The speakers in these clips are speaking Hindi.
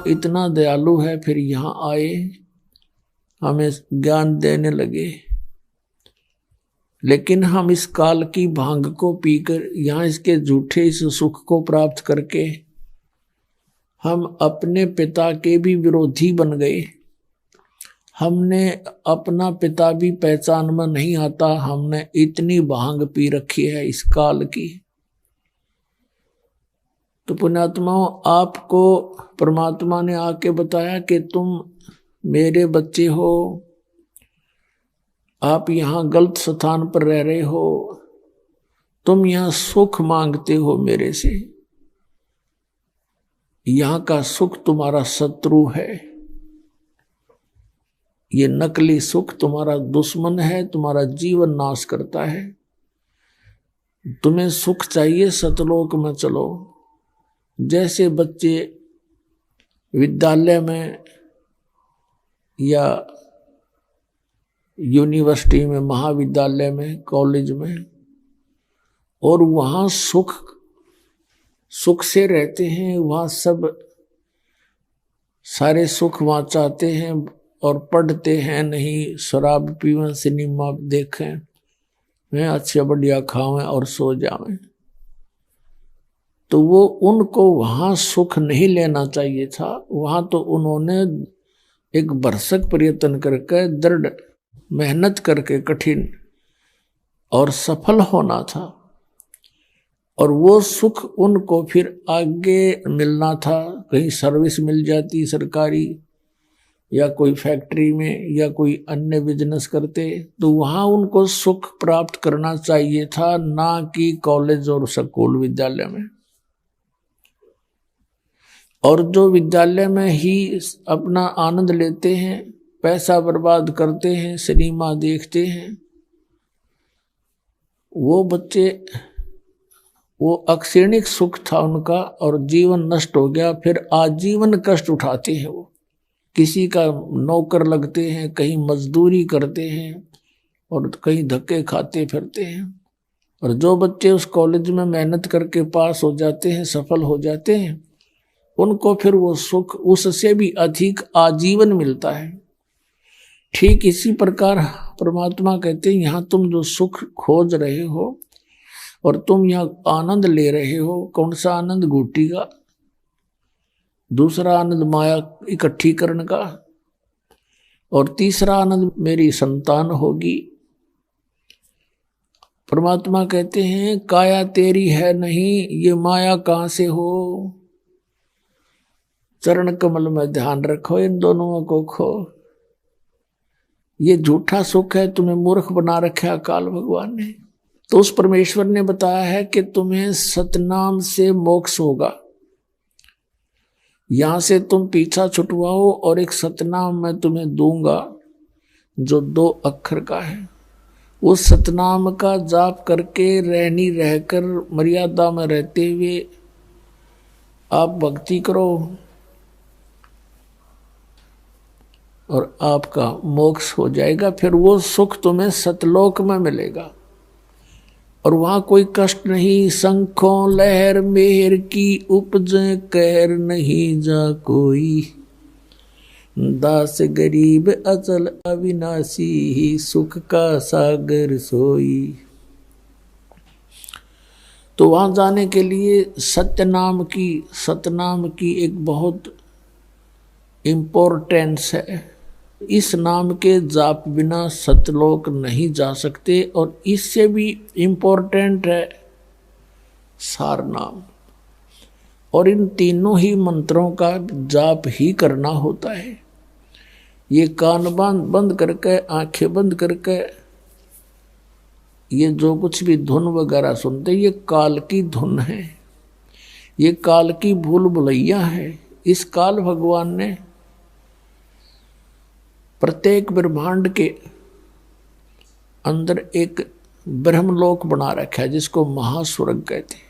इतना दयालु है, फिर यहाँ आए, हमें ज्ञान देने लगे, लेकिन हम इस काल की भांग को पीकर यहाँ इसके झूठे इस सुख को प्राप्त करके हम अपने पिता के भी विरोधी बन गए। हमने अपना पिता भी पहचान में नहीं आता, हमने इतनी भांग पी रखी है इस काल की। तो पुण्यात्माओं, आपको परमात्मा ने आके बताया कि तुम मेरे बच्चे हो, आप यहाँ गलत स्थान पर रह रहे हो, तुम यहाँ सुख मांगते हो मेरे से, यहाँ का सुख तुम्हारा शत्रु है, ये नकली सुख तुम्हारा दुश्मन है, तुम्हारा जीवन नाश करता है। तुम्हें सुख चाहिए, सतलोक में चलो। जैसे बच्चे विद्यालय में या यूनिवर्सिटी में, महाविद्यालय में, कॉलेज में, और वहाँ सुख से रहते हैं, वहाँ सब सारे सुख वहाँ चाहते हैं और पढ़ते हैं नहीं, शराब पीवें, सिनेमा देखें, मैं अच्छा बढ़िया खावें और सो जावें। तो वो उनको वहाँ सुख नहीं लेना चाहिए था। वहाँ तो उन्होंने एक भरसक प्रयत्न करके, दृढ़ मेहनत करके, कठिन और सफल होना था, और वो सुख उनको फिर आगे मिलना था। कहीं सर्विस मिल जाती सरकारी, या कोई फैक्ट्री में, या कोई अन्य बिजनेस करते, तो वहाँ उनको सुख प्राप्त करना चाहिए था, ना कि कॉलेज और स्कूल विद्यालय में। और जो विद्यालय में ही अपना आनंद लेते हैं, पैसा बर्बाद करते हैं, सिनेमा देखते हैं, वो बच्चे, वो अक्षणिक सुख था उनका और जीवन नष्ट हो गया। फिर आजीवन कष्ट उठाते हैं, वो किसी का नौकर लगते हैं, कहीं मजदूरी करते हैं और कहीं धक्के खाते फिरते हैं। और जो बच्चे उस कॉलेज में मेहनत करके पास हो जाते हैं, सफल हो जाते हैं, उनको फिर वो सुख उससे भी अधिक आजीवन मिलता है। ठीक इसी प्रकार परमात्मा कहते हैं, यहाँ तुम जो सुख खोज रहे हो और तुम यहाँ आनंद ले रहे हो, कौन सा आनंद? घूटी का। दूसरा आनंद माया इकट्ठी करने का, और तीसरा आनंद मेरी संतान होगी। परमात्मा कहते हैं, काया तेरी है नहीं, ये माया कहाँ से हो? चरण कमल में ध्यान रखो, इन दोनों को खो। ये झूठा सुख है, तुम्हें मूर्ख बना रखा अकाल भगवान ने। तो उस परमेश्वर ने बताया है कि तुम्हें सतनाम से मोक्ष होगा। यहां से तुम पीछा छुटवाओ और एक सतनाम मैं तुम्हें दूंगा जो 2 अक्षर का है। उस सतनाम का जाप करके, रहनी रहकर, मर्यादा में रहते हुए आप भक्ति करो और आपका मोक्ष हो जाएगा। फिर वो सुख तुम्हें सतलोक में मिलेगा और वहां कोई कष्ट नहीं। शंखों लहर मेहर की उपजे, कहर नहीं जा कोई। दास गरीब अचल अविनाशी, सुख का सागर सोई। तो वहां जाने के लिए सतनाम की एक बहुत इम्पोर्टेंस है। इस नाम के जाप बिना सतलोक नहीं जा सकते। और इससे भी इम्पोर्टेंट है सार नाम। और इन तीनों ही मंत्रों का जाप ही करना होता है। ये कान बंद करके, आंखें बंद करके, ये जो कुछ भी धुन वगैरह सुनते, ये काल की धुन है, ये काल की भूल भुलैया है। इस काल भगवान ने प्रत्येक ब्रह्मांड के अंदर एक ब्रह्मलोक बना रखा है जिसको महास्वर्ग कहते हैं,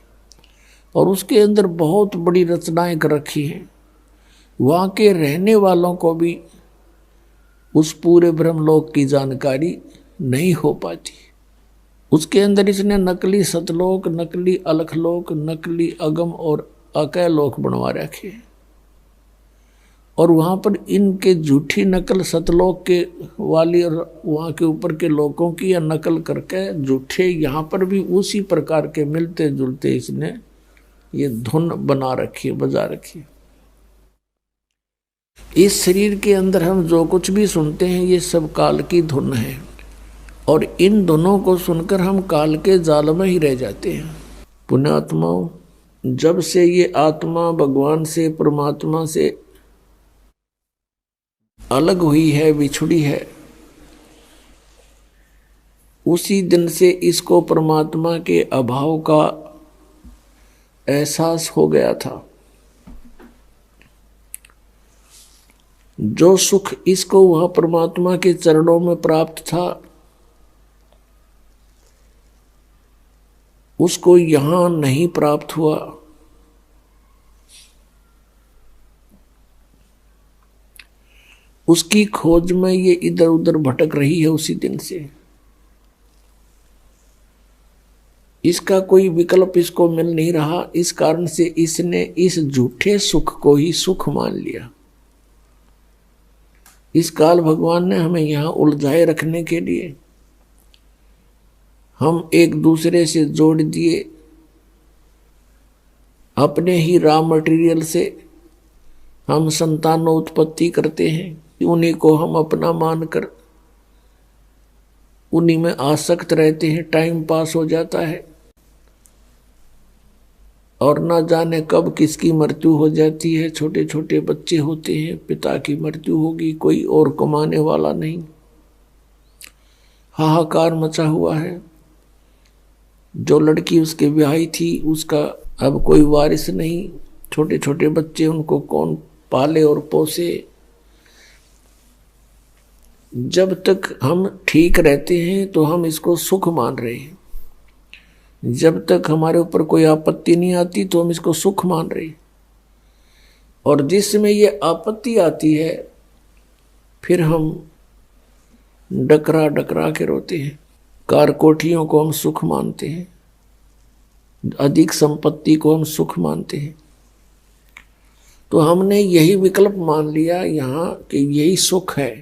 और उसके अंदर बहुत बड़ी रचनाएं कर रखी हैं। वहाँ के रहने वालों को भी उस पूरे ब्रह्मलोक की जानकारी नहीं हो पाती। उसके अंदर इसने नकली सतलोक, नकली अलखलोक, नकली अगम और अकय लोक बनवा रखे हैं। और वहां पर इनके झूठी नकल सतलोक के वाली और वहां के ऊपर के लोगों की या नकल करके झूठे यहाँ पर भी उसी प्रकार के मिलते जुलते इसने ये धुन बना रखी है, बजा रखी है। इस शरीर के अंदर हम जो कुछ भी सुनते हैं ये सब काल की धुन है, और इन धुनों को सुनकर हम काल के जाल में ही रह जाते हैं। पुण्यात्माओं, जब से ये आत्मा भगवान से, परमात्मा से अलग हुई है, बिछुड़ी है, उसी दिन से इसको परमात्मा के अभाव का एहसास हो गया था। जो सुख इसको वह परमात्मा के चरणों में प्राप्त था, उसको यहां नहीं प्राप्त हुआ। उसकी खोज में ये इधर उधर भटक रही है उसी दिन से। इसका कोई विकल्प इसको मिल नहीं रहा, इस कारण से इसने इस झूठे सुख को ही सुख मान लिया। इस काल भगवान ने हमें यहां उलझाए रखने के लिए हम एक दूसरे से जोड़ दिए, अपने ही रॉ मटेरियल से हम संतानोत्पत्ति करते हैं, उन्हीं को हम अपना मानकर उन्हीं में आसक्त रहते हैं, टाइम पास हो जाता है और ना जाने कब किसकी मृत्यु हो जाती है। छोटे छोटे बच्चे होते हैं, पिता की मृत्यु होगी, कोई और कमाने वाला नहीं, हाहाकार मचा हुआ है। जो लड़की उसके ब्याही थी उसका अब कोई वारिस नहीं, छोटे छोटे बच्चे, उनको कौन पाले और पोसे। जब तक हम ठीक रहते हैं तो हम इसको सुख मान रहे हैं, जब तक हमारे ऊपर कोई आपत्ति नहीं आती तो हम इसको सुख मान रहे हैं, और जिसमें ये आपत्ति आती है फिर हम डकरा डकरा के रोते हैं। कार कोठियों को हम सुख मानते हैं, अधिक संपत्ति को हम सुख मानते हैं। तो हमने यही विकल्प मान लिया यहाँ कि यही सुख है।